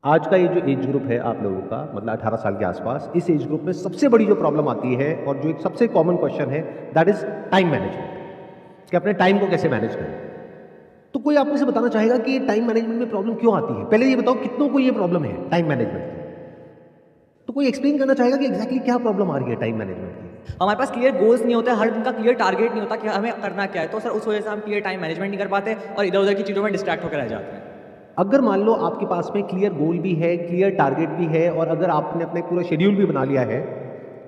आज का ये जो एज ग्रुप है आप लोगों का मतलब 18 साल के आसपास, इस एज ग्रुप में सबसे बड़ी जो प्रॉब्लम आती है और जो एक सबसे कॉमन क्वेश्चन है दैट इज टाइम मैनेजमेंट, कि अपने टाइम को कैसे मैनेज करें। तो कोई आप में से बताना चाहेगा कि टाइम मैनेजमेंट में प्रॉब्लम क्यों आती है? पहले ये बताओ कितनों को ये प्रॉब्लम है टाइम मैनेजमेंट की? तो कोई एक्सप्लेन करना चाहेगा कि एग्जैक्टली क्या प्रॉब्लम आ रही है टाइम मैनेजमेंट की? हमारे पास क्लियर गोल्स नहीं होते, हर दिन का क्लियर टारगेट नहीं होता कि हमें करना क्या है। तो सर उस वजह से हम क्लियर टाइम मैनेजमेंट नहीं कर पाते और इधर उधर की चीज़ों में डिस्ट्रैक्ट होकर रह जाते हैं। अगर मान लो आपके पास में क्लियर गोल भी है, क्लियर टारगेट भी है, और अगर आपने अपने पूरा शेड्यूल भी बना लिया है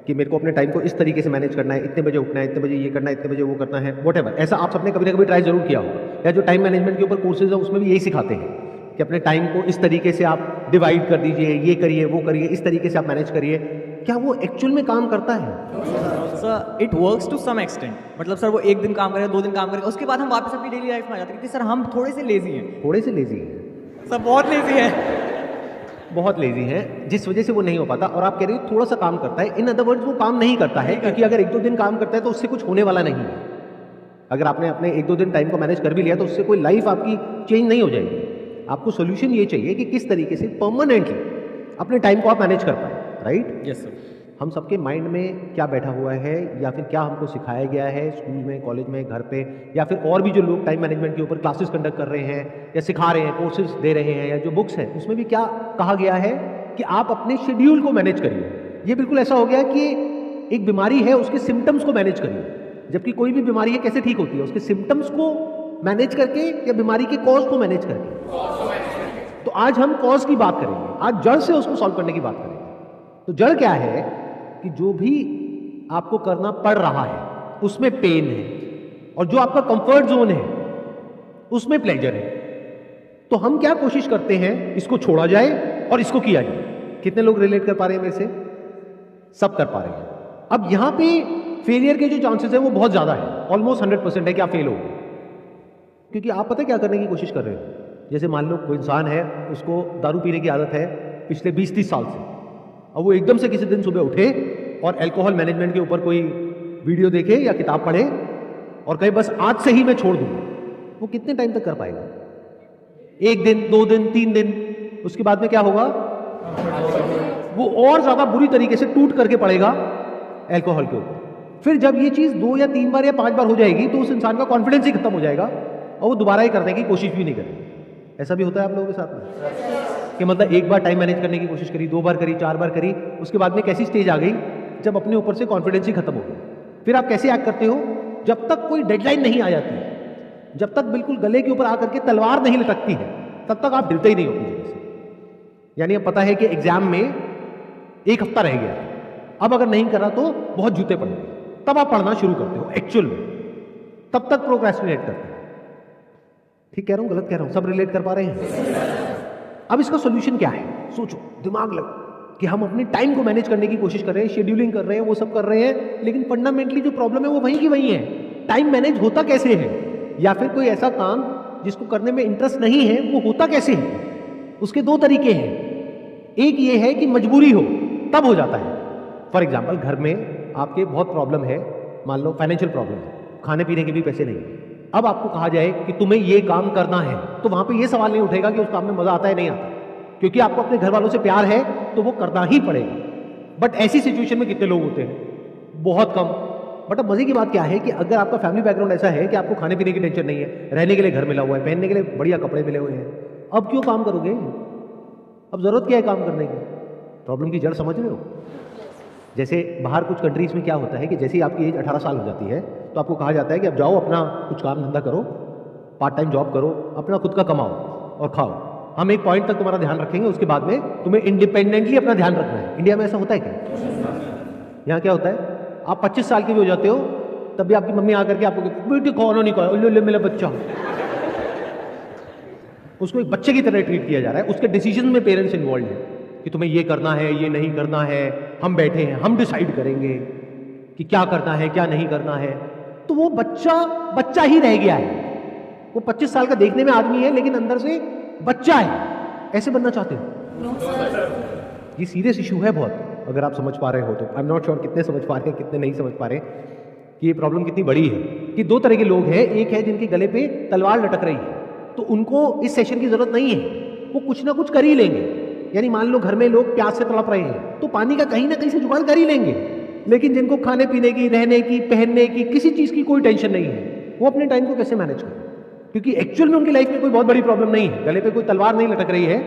कि मेरे को अपने टाइम को इस तरीके से मैनेज करना है, इतने बजे उठना है, इतने बजे ये करना है, इतने बजे वो करना है, व्हाटएवर, ऐसा आप सबने कभी ना कभी ट्राई जरूर किया होगा। या जो टाइम मैनेजमेंट के ऊपर कोर्सेज है उसमें भी यही सिखाते हैं कि अपने टाइम को इस तरीके से आप डिवाइड कर दीजिए, ये करिए वो करिए, इस तरीके से आप मैनेज करिए। क्या वो एक्चुअल में काम करता है? Sir it works to some extent. मतलब सर वो एक दिन काम करेगा, 2 दिन काम करेगा, उसके बाद हम वापस अपनी डेली लाइफ में आ जाते हैं क्योंकि सर हम थोड़े से लेजी हैं। थोड़े से लेजी है, सर बहुत लेजी है। बहुत लेजी हैं, जिस वजह से वो नहीं हो पाता। और आप कह रहे हो थोड़ा सा काम करता है, इन अदर वर्ड्स वो काम नहीं करता है, क्योंकि अगर 1-2 दिन काम करता है तो उससे कुछ होने वाला नहीं है। अगर आपने अपने 1-2 दिन टाइम को मैनेज कर भी लिया तो उससे कोई लाइफ आपकी चेंज नहीं हो जाएगी। आपको सोल्यूशन ये चाहिए कि किस तरीके से परमानेंटली अपने टाइम को आप मैनेज कर पाए, राइट? Yes sir. हम सबके माइंड में क्या बैठा हुआ है, या फिर क्या हमको सिखाया गया है स्कूल में, कॉलेज में, घर पे, या फिर और भी जो लोग टाइम मैनेजमेंट के ऊपर क्लासेस कंडक्ट कर रहे हैं या सिखा रहे हैं, कोर्सेज दे रहे हैं, या जो बुक्स हैं उसमें भी क्या कहा गया है कि आप अपने शेड्यूल को मैनेज करिए। ये बिल्कुल ऐसा हो गया कि एक बीमारी है उसके सिम्टम्स को मैनेज करिए, जबकि कोई भी बीमारी है कैसे ठीक होती है? उसके सिम्टम्स को मैनेज करके या बीमारी के कॉज को मैनेज करके। तो आज हम कॉज की बात करेंगे, आज जड़ से उसको सॉल्व करने की बात करेंगे। तो जड़ क्या है कि जो भी आपको करना पड़ रहा है उसमें पेन है, और जो आपका कंफर्ट जोन है उसमें प्लेजर है। तो हम क्या कोशिश करते हैं, इसको छोड़ा जाए और इसको किया जाए। कितने लोग रिलेट कर पा रहे हैं मेरे से? सब कर पा रहे हैं। अब यहां पे फेलियर के जो चांसेस है वो बहुत ज्यादा है, ऑलमोस्ट 100% है कि आप फेल हो। क्योंकि आप पता है क्या करने की कोशिश कर रहे हो? जैसे मान लो कोई इंसान है, उसको दारू पीने की आदत है पिछले 20-30 साल से। अब वो एकदम से किसी दिन सुबह उठे और अल्कोहल मैनेजमेंट के ऊपर कोई वीडियो देखे या किताब पढ़े और कहे बस आज से ही मैं छोड़ दूंगा। वो कितने टाइम तक कर पाएगा? 1 दिन, 2 दिन, 3 दिन। उसके बाद में क्या होगा? वो और ज्यादा बुरी तरीके से टूट करके पड़ेगा अल्कोहल के ऊपर। फिर जब ये चीज 2 या 3 बार या 5 बार हो जाएगी तो उस इंसान का कॉन्फिडेंस ही खत्म हो जाएगा और वो दोबारा ही करने की कोशिश भी नहीं करेगा। ऐसा भी होता है आप लोगों के साथ में कि मतलब एक बार टाइम मैनेज करने की कोशिश करी, 2 बार करी, 4 बार करी, उसके बाद में कैसी स्टेज आ गई जब अपने ऊपर से कॉन्फिडेंस ही खत्म हो गया। फिर आप कैसे एक्ट करते हो? जब तक कोई डेडलाइन नहीं आ जाती, जब तक बिल्कुल गले के ऊपर आकर के तलवार नहीं लटकती है, तब तक आप हिलते ही नहीं हो अपनी जगह से। यानी अब पता है कि एग्जाम में 1 हफ्ता रह गया, अब अगर नहीं करा तो बहुत जूते पड़ेंगे, तब आप पढ़ना शुरू करते हो एक्चुअल में। तब तक प्रोक्रेस्टिनेट करते हो। ठीक कह रहा हूं, गलत कह रहा हूं? सब रिलेट कर पा रहे हैं? अब इसका सोल्यूशन क्या है? सोचो, दिमाग लगाओ कि हम अपने टाइम को मैनेज करने की कोशिश कर रहे हैं, शेड्यूलिंग कर रहे हैं, वो सब कर रहे हैं, लेकिन फंडामेंटली जो प्रॉब्लम है वो वहीं की वहीं है। टाइम मैनेज होता कैसे है? या फिर कोई ऐसा काम जिसको करने में इंटरेस्ट नहीं है वो होता कैसे है? उसके 2 तरीके हैं। एक ये है कि मजबूरी हो तब हो जाता है। फॉर एग्जाम्पल, घर में आपके बहुत प्रॉब्लम है, मान लो फाइनेंशियल प्रॉब्लम है, खाने पीने के भी पैसे नहीं है। अब आपको कहा जाए कि तुम्हें ये काम करना है, तो वहां पे ये सवाल नहीं उठेगा कि उस काम में मजा आता है नहीं आता, क्योंकि आपको अपने घर वालों से प्यार है तो वो करना ही पड़ेगा। बट ऐसी सिचुएशन में कितने लोग होते हैं? बहुत कम। बट अब मजे की बात क्या है कि अगर आपका फैमिली बैकग्राउंड ऐसा है कि आपको खाने पीने की टेंशन नहीं है, रहने के लिए घर मिला हुआ है, पहनने के लिए बढ़िया कपड़े मिले हुए हैं, अब क्यों काम करोगे? अब जरूरत क्या है काम करने की? प्रॉब्लम की जड़ समझ रहे हो? जैसे बाहर कुछ कंट्रीज में क्या होता है कि जैसे ही आपकी एज 18 साल हो जाती है तो आपको कहा जाता है कि अब जाओ अपना कुछ काम धंधा करो, पार्ट टाइम जॉब करो, अपना खुद का कमाओ और खाओ। हम एक पॉइंट तक तुम्हारा ध्यान रखेंगे, उसके बाद में तुम्हें इंडिपेंडेंटली अपना ध्यान रखना है। इंडिया में ऐसा होता है क्या? यहाँ क्या होता है, आप 25 साल के भी हो जाते हो तब भी आपकी मम्मी आकर के आपको कहती, बेटी खाना नहीं खाया, मेरा बच्चा। उसको एक बच्चे की तरह ट्रीट किया जा रहा है। उसके डिसीजन में पेरेंट्स इन्वॉल्व है कि तुम्हें ये करना है, ये नहीं करना है, हम बैठे हैं, हम डिसाइड करेंगे कि क्या करना है क्या नहीं करना है। तो वो बच्चा बच्चा ही रह गया है। वो 25 साल का देखने में आदमी है लेकिन अंदर से बच्चा है। ऐसे बनना चाहते हो? ये सीरियस इशू है बहुत, अगर आप समझ पा रहे हो तो। आई एम नॉट श्योर कितने समझ पा रहे हैं, कितने नहीं समझ पा रहे कि ये प्रॉब्लम कितनी बड़ी है। कि 2 तरह के लोग हैं, एक है जिनके गले पे तलवार लटक रही है, तो उनको इस सेशन की जरूरत नहीं है, वो कुछ ना कुछ कर ही लेंगे। यानी मान लो घर में लोग प्यास से तड़प रहे हैं तो पानी का कहीं ना कहीं से जुगाड़ कर ही लेंगे, लेकिन जिनको खाने पीने की, रहने की, पहनने की, किसी चीज की कोई टेंशन नहीं है, वो अपने टाइम को कैसे मैनेज करें? क्योंकि एक्चुअल में उनकी लाइफ में कोई बहुत बड़ी प्रॉब्लम नहीं है, गले पे कोई तलवार नहीं लटक रही है,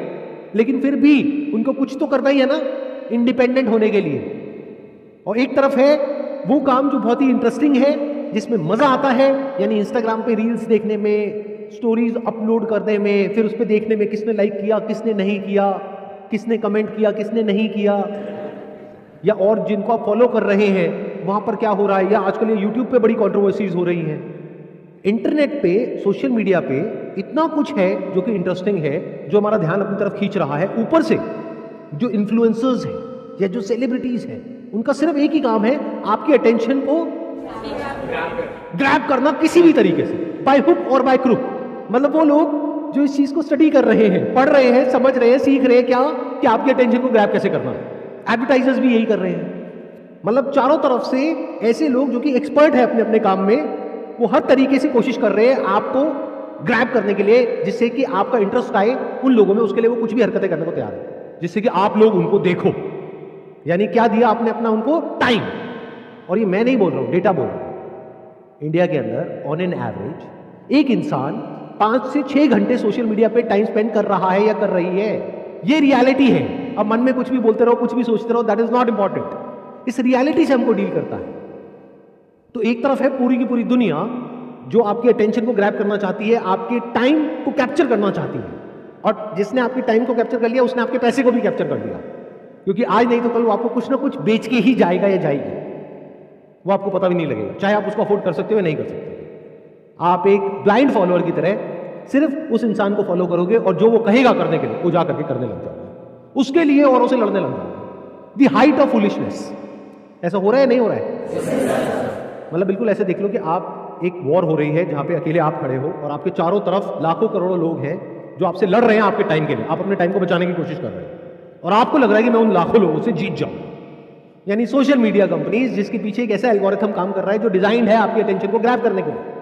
लेकिन फिर भी उनको कुछ तो करना ही है ना इंडिपेंडेंट होने के लिए। और एक तरफ है वो काम जो बहुत ही इंटरेस्टिंग है, जिसमें मजा आता है, यानी इंस्टाग्राम पे रील्स देखने में, स्टोरीज अपलोड करने में, फिर उस पर देखने में किसने लाइक किया, किसने नहीं किया, किसने कमेंट किया, किसने नहीं किया, या और जिनको आप फॉलो कर रहे हैं वहां पर क्या हो रहा है, या आजकल ये यूट्यूब पे बड़ी कंट्रोवर्सीज हो रही हैं। इंटरनेट पे, सोशल मीडिया पे इतना कुछ है जो कि इंटरेस्टिंग है, जो हमारा ध्यान अपनी तरफ खींच रहा है। ऊपर से जो इन्फ्लुएंसर्स हैं या जो सेलिब्रिटीज हैं, उनका सिर्फ एक ही काम है आपकी अटेंशन को ग्रैब करना किसी भी तरीके से, बाय हुक और बाय क्रुक। मतलब वो लोग जो इस चीज को स्टडी कर रहे हैं, पढ़ रहे हैं, समझ रहे हैं, सीख रहे हैं क्या कि आपकी अटेंशन को ग्रैब कैसे करना है। एडवर्टाइजर्स भी यही कर रहे हैं। मतलब चारों तरफ से ऐसे लोग जो कि एक्सपर्ट है अपने अपने काम में, वो हर तरीके से कोशिश कर रहे हैं आपको ग्रैब करने के लिए, जिससे कि आपका इंटरेस्ट आए उन लोगों में, उसके लिए वो कुछ भी हरकतें करने को तैयार है, जिससे कि आप लोग उनको देखो। यानी क्या दिया आपने अपना उनको? टाइम। और ये मैं नहीं बोल रहा हूं, डेटा बोल रहा हूं। इंडिया के अंदर ऑन एन एवरेज एक इंसान 5 से 6 घंटे सोशल मीडिया पे टाइम स्पेंड कर रहा है या कर रही है। ये रियलिटी है। अब मन में कुछ भी बोलते रहो, कुछ भी सोचते रहो, दैट इज नॉट इंपॉर्टेंट। इस रियलिटी से हमको डील करता है। तो एक तरफ है पूरी की पूरी दुनिया जो आपकी अटेंशन को ग्रैब करना चाहती है, आपके टाइम को कैप्चर करना चाहती है, और जिसने आपकी टाइम को कैप्चर कर लिया उसने आपके पैसे को भी कैप्चर कर लिया, क्योंकि आज नहीं तो कल वो आपको कुछ ना कुछ बेच के ही जाएगा या जाएगी, वो आपको पता भी नहीं लगेगा, चाहे आप उसको अफोर्ड कर सकते हो या नहीं कर सकते। आप एक ब्लाइंड फॉलोअर की तरह सिर्फ उस इंसान को फॉलो करोगे और जो वो कहेगा करने के लिए वो जा करके करने लग जाओगे, उसके लिए औरों से लड़ने लग जाओगे। The height of foolishness. ऐसा हो रहा है, नहीं हो रहा है? मतलब बिल्कुल ऐसे देख लो कि आप एक वॉर हो रही है जहां पे अकेले आप खड़े हो और आपके चारों तरफ लाखों करोड़ों लोग हैं जो आपसे लड़ रहे हैं आपके टाइम के लिए। आप अपने टाइम को बचाने की कोशिश कर रहे हैं और आपको लग रहा है कि मैं उन लाखों लोगों से जीत जाऊं। यानी सोशल मीडिया कंपनीज जिसके पीछे एक ऐसा एल्गोरिथम काम कर रहा है जो डिजाइन है आपकी अटेंशन को ग्रैब करने के लिए।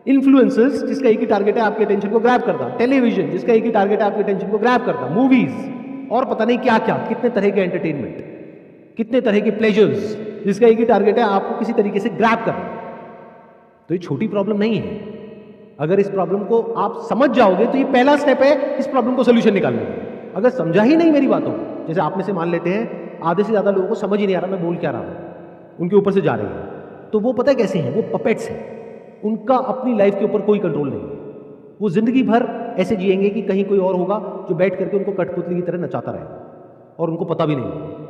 इन्फ्लुएंसर्स जिसका एक ही टारगेट है आपकी अटेंशन को ग्रैब करना। टेलीविजन जिसका एक ही टारगेट है आपकी अटेंशन को ग्रैब करना। मूवीज और पता नहीं क्या क्या, कितने तरह के एंटरटेनमेंट, कितने तरह के प्लेजर्स जिसका एक ही टारगेट है आपको किसी तरीके से ग्रैब करना। तो ये छोटी प्रॉब्लम नहीं है। अगर इस प्रॉब्लम को आप समझ जाओगे तो ये पहला स्टेप है इस प्रॉब्लम को सोल्यूशन निकालने में। अगर समझा ही नहीं मेरी बातों को, जैसे आप में से मान लेते हैं आधे से ज्यादा लोगों को समझ ही नहीं आ रहा मैं बोल क्या रहा हूं, उनके ऊपर से जा रही है, तो वो पता है कैसे हैं? वो पपेट्स हैं। उनका अपनी लाइफ के ऊपर कोई कंट्रोल नहीं है। वो जिंदगी भर ऐसे जिएंगे कि कहीं कोई और होगा जो बैठ करके उनको कठपुतली की तरह नचाता रहेगा और उनको पता भी नहीं होगा।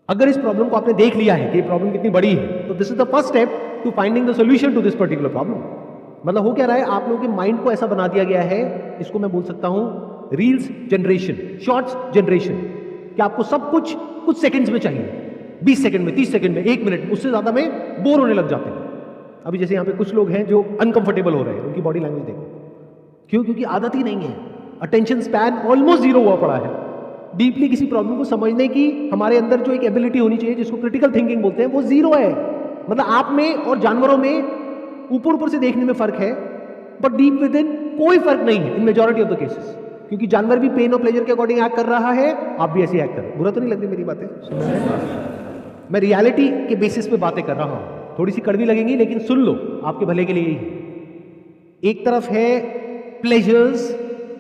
अगर इस प्रॉब्लम को आपने देख लिया है कि ये प्रॉब्लम कितनी बड़ी है, तो this is the first step to finding the solution to this particular problem. मतलब हो क्या रहा है, आप लोगों के माइंड को ऐसा बना दिया गया है, इसको मैं बोल सकता हूं रील्स जनरेशन, शॉर्ट्स जनरेशन, कि आपको सब कुछ सेकंड्स में चाहिए। 20 सेकंड में, 30 सेकंड में, 1 मिनट, उससे ज्यादा में बोर होने लग जाते हैं। अभी जैसे यहाँ पे कुछ लोग हैं जो अनकंफर्टेबल हो रहे हैं, उनकी बॉडी लैंग्वेज देखो। क्यों? क्योंकि आदत ही नहीं है। अटेंशन स्पैन ऑलमोस्ट जीरो हुआ पड़ा है। डीपली किसी प्रॉब्लम को समझने की हमारे अंदर जो एक एबिलिटी होनी चाहिए, जिसको क्रिटिकल थिंकिंग बोलते हैं, वो जीरो है। मतलब आप में और जानवरों में ऊपर ऊपर से देखने में फर्क है, बट डीप विद इन कोई फर्क नहीं है इन मेजॉरिटी ऑफ द केसेस। क्योंकि जानवर भी पेन और प्लेजर के अकॉर्डिंग एक्ट कर रहा है, आप भी ऐसे एक्ट कर रहे हो। बुरा तो नहीं लगती मेरी बातें? मैं रियलिटी के बेसिस पे बातें कर रहा हूं। थोड़ी सी कड़वी लगेंगी लेकिन सुन लो, आपके भले के लिए ही है। एक तरफ है प्लेजर्स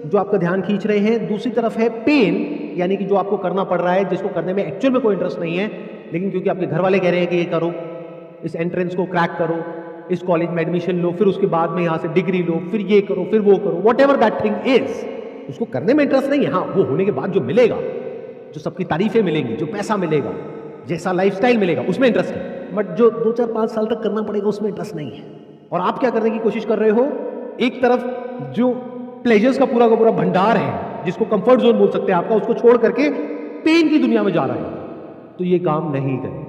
जो आपका ध्यान खींच रहे हैं, दूसरी तरफ है पेन, यानी कि जो आपको करना पड़ रहा है, जिसको करने में एक्चुअल में कोई इंटरेस्ट नहीं है, लेकिन क्योंकि आपके घर वाले कह रहे हैं कि ये करो, इस एंट्रेंस को क्रैक करो, इस कॉलेज में एडमिशन लो, फिर उसके बाद में यहां से डिग्री लो, फिर ये करो, फिर वो करो, what ever that thing is, उसको करने में इंटरेस्ट नहीं है। हाँ, वो होने के बाद जो मिलेगा, जो सबकी तारीफें मिलेंगी, जो पैसा मिलेगा, जैसा लाइफस्टाइल मिलेगा, उसमें इंटरेस्ट है। बट जो 2-4-5 साल तक करना पड़ेगा उसमें इंटरेस्ट नहीं है। और आप क्या करने की कोशिश कर रहे हो? एक तरफ जो प्लेजर्स का पूरा भंडार है, जिसको कंफर्ट जोन बोल सकते हैं आपका, उसको छोड़ करके पेन की दुनिया में जा रहे हैं, तो ये काम नहीं करेगा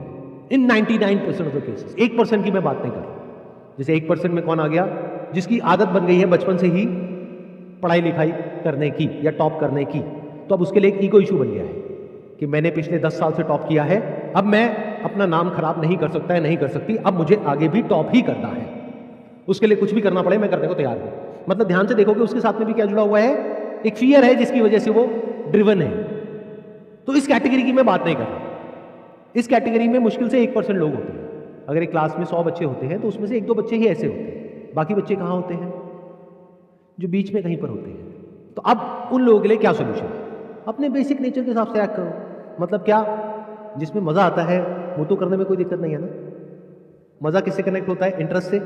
इन 99% ऑफ द केसेस। 1% की मैं बात नहीं कर रहा। जैसे 1% में कौन आ गया? जिसकी आदत बन गई है बचपन से ही पढ़ाई लिखाई करने की या टॉप करने की, तो अब उसके लिए एक ईगो इशू बन गया है कि मैंने पिछले 10 साल से टॉप किया है, अब मैं अपना नाम खराब नहीं कर सकता है, नहीं कर सकती, अब मुझे आगे भी टॉप ही करना है। उसके लिए कुछ भी करना पड़े मैं करने को तैयार हूं। मतलब ध्यान से देखोगे उसके साथ में भी क्या जुड़ा हुआ है? एक फियर है जिसकी वजह से वो ड्रिवन है। तो इस कैटेगरी की मैं बात नहीं कर रहा। इस कैटेगरी में मुश्किल से 1% लोग होते हैं। अगर एक क्लास में 100 बच्चे होते हैं तो उसमें से 1-2 बच्चे ही ऐसे होते हैं, बाकी बच्चे कहाँ होते हैं? जो बीच में कहीं पर होते हैं। तो अब उन लोगों के लिए क्या सोल्यूशन? अपने बेसिक नेचर के हिसाब से एक्ट करो। मतलब क्या? जिसमें मजा आता है वो तो करने में कोई दिक्कत नहीं है ना। मजा किससे कनेक्ट होता है? इंटरेस्ट से।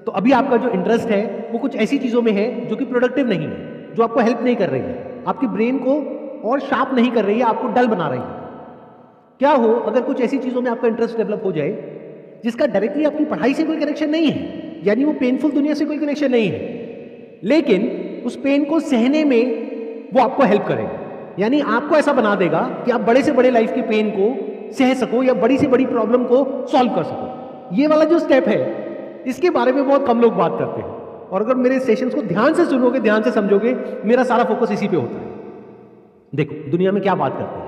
तो अभी आपका जो इंटरेस्ट है वो कुछ ऐसी चीजों में है जो कि प्रोडक्टिव नहीं है, जो आपको हेल्प नहीं कर रही है, आपकी ब्रेन को और शार्प नहीं कर रही है, आपको डल बना रही है। क्या हो अगर कुछ ऐसी चीजों में आपका इंटरेस्ट डेवलप हो जाए जिसका डायरेक्टली आपकी पढ़ाई से कोई कनेक्शन नहीं है, यानी वो पेनफुल दुनिया से कोई कनेक्शन नहीं है, लेकिन उस पेन को सहने में वो आपको हेल्प करेगा। यानी आपको ऐसा बना देगा कि आप बड़े से बड़े लाइफ के पेन को सह सको या बड़ी से बड़ी प्रॉब्लम को सॉल्व कर सको। ये वाला जो स्टेप है इसके बारे में बहुत कम लोग बात करते हैं, और अगर मेरे सेशंस को ध्यान से सुनोगे, ध्यान से समझोगे, मेरा सारा फोकस इसी पे होता है। देखो दुनिया में क्या बात करते हैं,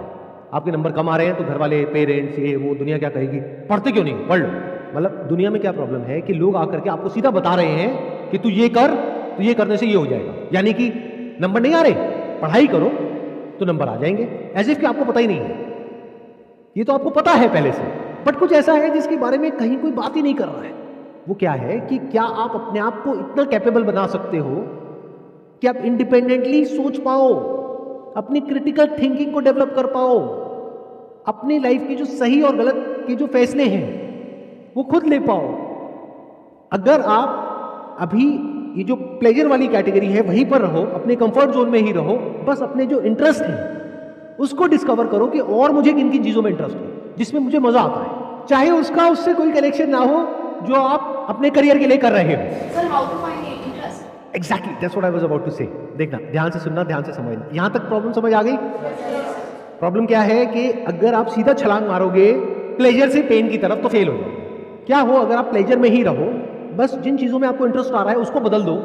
आपके नंबर कम आ रहे हैं तो घर वाले, पेरेंट्स, ये वो, दुनिया क्या कहेगी, पढ़ते क्यों नहीं, पढ़ लो। मतलब दुनिया में क्या प्रॉब्लम है कि लोग आकर के आपको सीधा बता रहे हैं कि तू ये कर, तो ये करने से ये हो जाएगा। यानी कि नंबर नहीं आ रहे, पढ़ाई करो तो नंबर आ जाएंगे। एज इफ कि आपको पता ही नहीं है, ये तो आपको पता है पहले से, बट कुछ ऐसा है जिसके बारे में कहीं कोई बात ही नहीं कर रहा है। वो क्या है कि क्या आप अपने आप को इतना कैपेबल बना सकते हो कि आप इंडिपेंडेंटली सोच पाओ, अपनी क्रिटिकल थिंकिंग को डेवलप कर पाओ, अपनी लाइफ की जो सही और गलत के जो फैसले हैं वो खुद ले पाओ। अगर आप अभी ये जो प्लेजर वाली कैटेगरी है वहीं पर रहो, अपने कंफर्ट जोन में ही रहो, बस अपने जो इंटरेस्ट है उसको डिस्कवर करो कि और मुझे किन किन चीजों में इंटरेस्ट है, जिसमें मुझे मजा आता है, चाहे उसका उससे कोई कनेक्शन ना हो जो आप अपने करियर के लिए कर रहे हो। Sir, how to find interest? Exactly, that's what I was about to say. देखना, ध्यान से सुनना, ध्यान से समझना। यहां तक प्रॉब्लम समझ आ गई? प्रॉब्लम क्या है कि अगर आप सीधा छलांग मारोगे प्लेजर से पेन की तरफ तो फेल हो जाओगे। क्या हो अगर आप प्लेजर में ही रहो, बस जिन चीजों में आपको इंटरेस्ट आ रहा है उसको बदल दो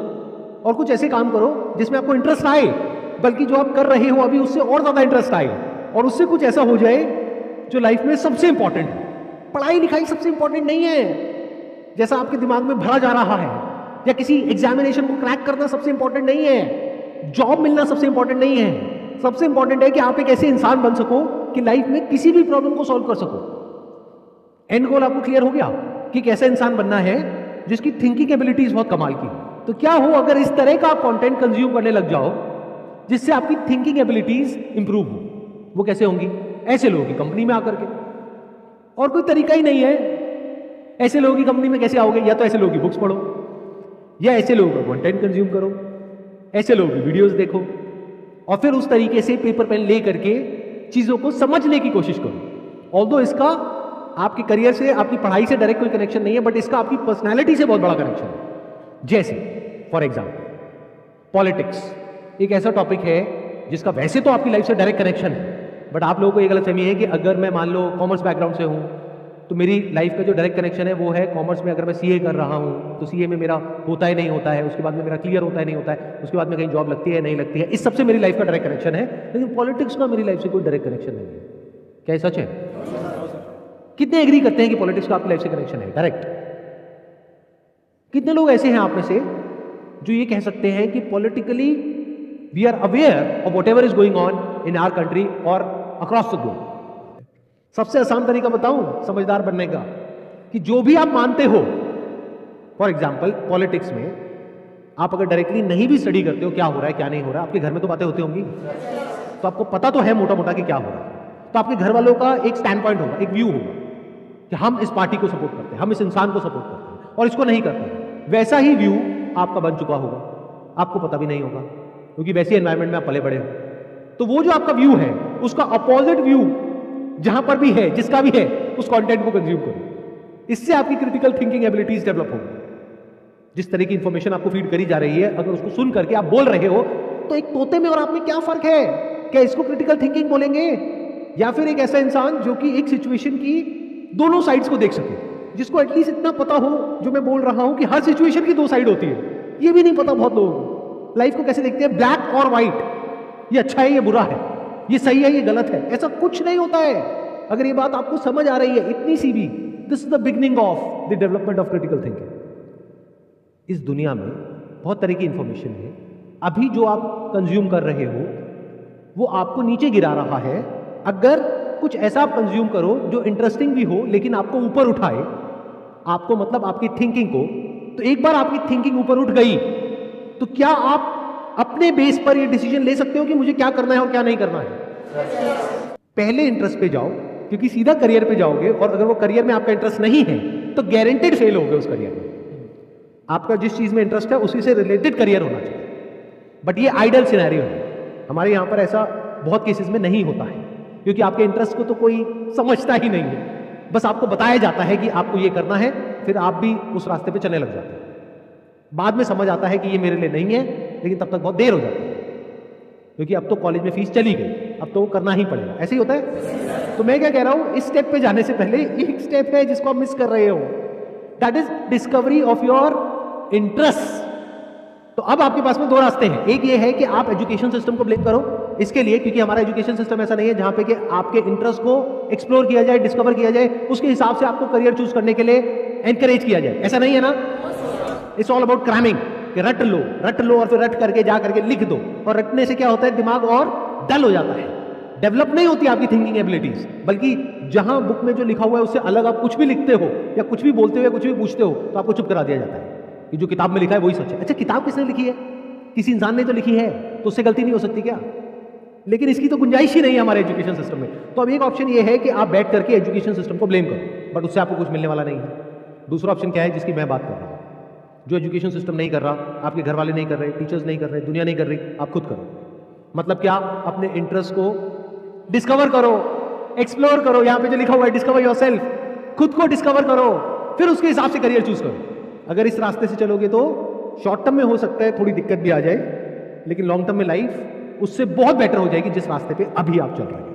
और कुछ ऐसे काम करो जिसमें आपको इंटरेस्ट आए, बल्कि जो आप कर रहे हो अभी उससे और ज्यादा इंटरेस्ट आए, और उससे कुछ ऐसा हो जाए जो लाइफ में सबसे इंपॉर्टेंट है। पढ़ाई लिखाई सबसे इंपॉर्टेंट नहीं है जैसा आपके दिमाग में भरा जा रहा है, या किसी एग्जामिनेशन को क्रैक करना सबसे इंपॉर्टेंट नहीं है, जॉब मिलना सबसे इंपॉर्टेंट नहीं है। सबसे इंपॉर्टेंट है कि आप एक ऐसे इंसान बन सको कि लाइफ में किसी भी प्रॉब्लम को सॉल्व कर सको। एंड गोल आपको क्लियर हो गया कि कैसा इंसान बनना है जिसकी थिंकिंग एबिलिटीज बहुत कमाल की हो। तो क्या हो अगर इस तरह का आप कंटेंट कंज्यूम करने लग जाओ जिससे आपकी थिंकिंग एबिलिटीज इंप्रूव हो। वो कैसे होंगी? ऐसे लोगों की कंपनी में आकर के, और कोई तरीका ही नहीं है। ऐसे लोगों की कंपनी में कैसे आओगे? या तो ऐसे लोगों की बुक्स पढ़ो, या ऐसे लोगों का कंटेंट कंज्यूम करो, ऐसे लोगों की वीडियोस देखो, और फिर उस तरीके से पेपर पेन ले करके चीजों को समझने की कोशिश करो। ऑल्दो इसका आपके करियर से, आपकी पढ़ाई से डायरेक्ट कोई कनेक्शन नहीं है, बट इसका आपकी पर्सनैलिटी से बहुत बड़ा कनेक्शन है। जैसे फॉर एग्जाम्पल पॉलिटिक्स एक ऐसा टॉपिक है जिसका वैसे तो आपकी लाइफ से डायरेक्ट कनेक्शन है, बट आप लोगों को ये गलतफहमी है कि अगर मैं मान लो कॉमर्स बैकग्राउंड से हूं तो मेरी लाइफ का जो डायरेक्ट कनेक्शन है वो है कॉमर्स में। अगर मैं सीए कर रहा हूं तो सीए में मेरा होता है नहीं होता है, उसके बाद में मेरा क्लियर होता है नहीं होता है, उसके बाद में कहीं जॉब लगती है नहीं लगती है, इस सबसे मेरी लाइफ का डायरेक्ट कनेक्शन है। लेकिन पॉलिटिक्स का मेरी लाइफ से कोई डायरेक्ट कनेक्शन नहीं है। क्या ये सच है? कितने एग्री करते हैं कि पॉलिटिक्स का आपकी लाइफ से कनेक्शन है डायरेक्ट? कितने लोग ऐसे हैं आप में से जो ये कह सकते हैं कि politically we are aware of whatever is going on in our country और अक्रॉस द ग्लोब? सबसे आसान तरीका बताऊं समझदार बनने का, कि जो भी आप मानते हो, फॉर एग्जाम्पल पॉलिटिक्स में आप अगर डायरेक्टली नहीं भी स्टडी करते हो क्या हो रहा है क्या नहीं हो रहा है, आपके घर में तो बातें होती होंगी, तो आपको पता तो है मोटा मोटा कि क्या हो रहा है, तो आपके घर वालों का एक स्टैंड पॉइंट होगा, एक व्यू होगा कि हम इस पार्टी को सपोर्ट करते हैं, हम इस इंसान को सपोर्ट करते हैं और इसको नहीं करते हैं। वैसा ही व्यू आपका बन चुका होगा, आपको पता भी नहीं होगा क्योंकि वैसे एनवायरमेंट में आप पले बड़े हो। तो वो जो आपका व्यू है उसका अपोजिट व्यू जहां पर भी है, जिसका भी है, उस कंटेंट को कंज्यूम करो। इससे आपकी क्रिटिकल थिंकिंग एबिलिटीज डेवलप होगी। जिस तरह की इंफॉर्मेशन आपको फीड करी जा रही है, अगर उसको सुन करके आप बोल रहे हो तो एक तोते में और आप में क्या फर्क है? क्या इसको क्रिटिकल थिंकिंग बोलेंगे, या फिर एक ऐसा इंसान जो कि एक सिचुएशन की दोनों साइड्स को देख सके, जिसको एटलीस्ट इतना पता हो जो मैं बोल रहा हूं कि हर सिचुएशन की दो साइड होती है। ये भी नहीं पता बहुत लोगों को। लाइफ को कैसे देखते हैं? ब्लैक और व्हाइट, ये अच्छा है ये बुरा है, ये सही है ये गलत है, ऐसा कुछ नहीं होता है। अगर ये बात आपको समझ आ रही है इतनी सी भी, this is the beginning of the development of critical thinking. इस दुनिया में बहुत तरह की इंफॉर्मेशन है। अभी जो आप कंज्यूम कर रहे हो वो आपको नीचे गिरा रहा है। अगर कुछ ऐसा आप कंज्यूम करो जो इंटरेस्टिंग भी हो लेकिन आपको ऊपर उठाए, आपको मतलब आपकी थिंकिंग को, तो एक बार आपकी थिंकिंग ऊपर उठ गई तो क्या आप अपने बेस पर ये डिसीजन ले सकते हो कि मुझे क्या करना है और क्या नहीं करना है। पहले इंटरेस्ट पे जाओ, क्योंकि सीधा करियर पे जाओगे और अगर वो करियर में आपका इंटरेस्ट नहीं है तो गारंटेड फेल होगे उस करियर में। आपका जिस चीज में इंटरेस्ट है उसी से रिलेटेड करियर होना चाहिए। बट ये आइडियल सिनेरियो है, हमारे यहां पर ऐसा बहुत केसेस में नहीं होता है, क्योंकि आपके इंटरेस्ट को तो कोई समझता ही नहीं है। बस आपको बताया जाता है कि आपको ये करना है, फिर आप भी उस रास्ते पे चलने लग जाते हैं। बाद में समझ आता है कि ये मेरे लिए नहीं है, लेकिन तब तक बहुत देर हो जाती है, क्योंकि अब तो कॉलेज में फीस चली गई, अब तो वो करना ही पड़ेगा। ऐसे ही होता है। तो मैं क्या कह रहा हूं, इस स्टेप पे जाने से पहले एक स्टेप है जिसको आप मिस कर रहे हो, that is discovery of your interest. तो अब आपके पास में दो रास्ते हैं। एक ये है कि आप एजुकेशन सिस्टम को ब्लेम करो इसके लिए, क्योंकि हमारा एजुकेशन सिस्टम ऐसा नहीं है जहां पे कि आपके इंटरेस्ट को एक्सप्लोर किया जाए, डिस्कवर किया जाए, उसके हिसाब से आपको करियर चूज करने के लिए एनकरेज किया जाए। ऐसा नहीं है ना। इट्स ऑल अबाउट क्रैमिंग, कि रट लो और फिर रट करके जा करके लिख दो, और रटने से क्या होता है, दिमाग और डल हो जाता है, डेवलप नहीं होती आपकी थिंकिंग एबिलिटीज। बल्कि जहां बुक में जो लिखा हुआ है उससे अलग आप कुछ भी लिखते हो या कुछ भी बोलते हो या कुछ भी पूछते हो तो आपको चुप करा दिया जाता है कि जो किताब में लिखा है वही सच है। अच्छा, किताब किसने लिखी है? किसी इंसान ने तो लिखी है, तो उससे गलती नहीं हो सकती क्या? लेकिन इसकी तो गुंजाइश ही नहीं है हमारे एजुकेशन सिस्टम में। तो अब एक ऑप्शन ये है कि आप बैठ करके एजुकेशन सिस्टम को ब्लेम करो, बट उससे आपको कुछ मिलने वाला नहीं है। दूसरा ऑप्शन क्या है जिसकी मैं बात कर रहा हूं, जो एजुकेशन सिस्टम नहीं कर रहा, आपके घर वाले नहीं कर रहे, टीचर्स नहीं कर रहे, दुनिया नहीं कर रही, आप खुद करो। मतलब क्या? अपने इंटरेस्ट को डिस्कवर करो, एक्सप्लोर करो। यहां पे जो लिखा हुआ है डिस्कवर योरसेल्फ, खुद को डिस्कवर करो, फिर उसके हिसाब से करियर चूज करो। अगर इस रास्ते से चलोगे तो शॉर्ट टर्म में हो सकता है थोड़ी दिक्कत भी आ जाए, लेकिन लॉन्ग टर्म में लाइफ उससे बहुत बेटर हो जाएगी जिस रास्ते पे अभी आप चल रहे हैं।